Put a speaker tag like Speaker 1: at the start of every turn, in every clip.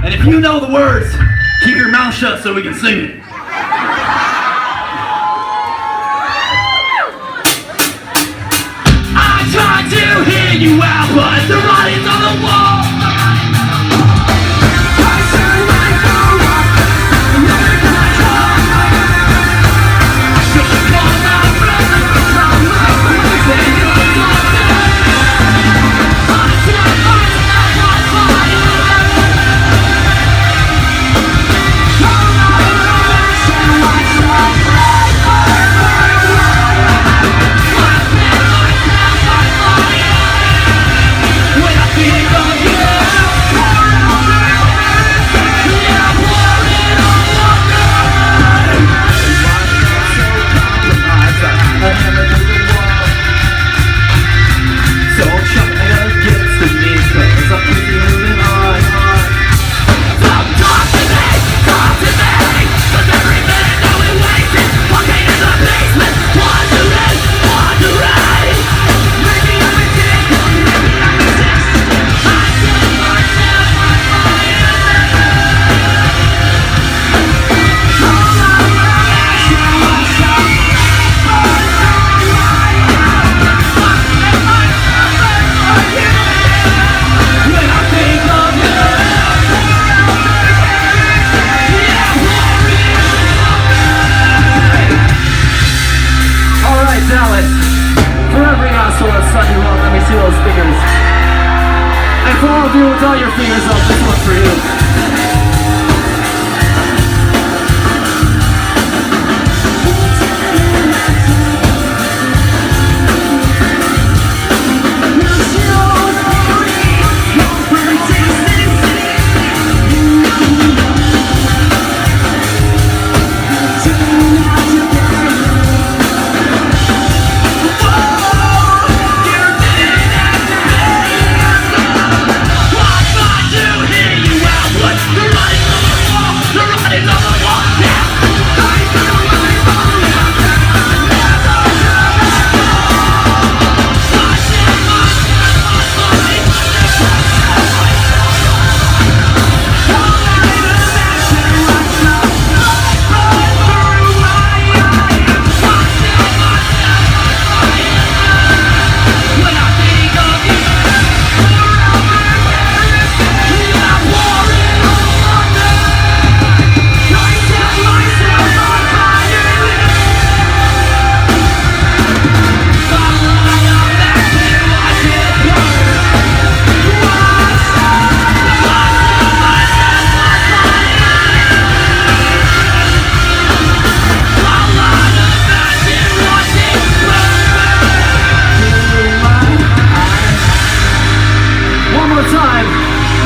Speaker 1: And if you know the words, keep your mouth shut so we can sing it. I tried to hear you out, but the writing's on the wall. For all of you with all your fingers up, this one's for you.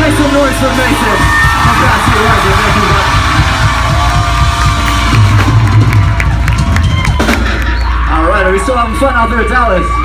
Speaker 1: Make some noise for Mason. How fast you like it, Alright, are we still having fun out there at Dallas?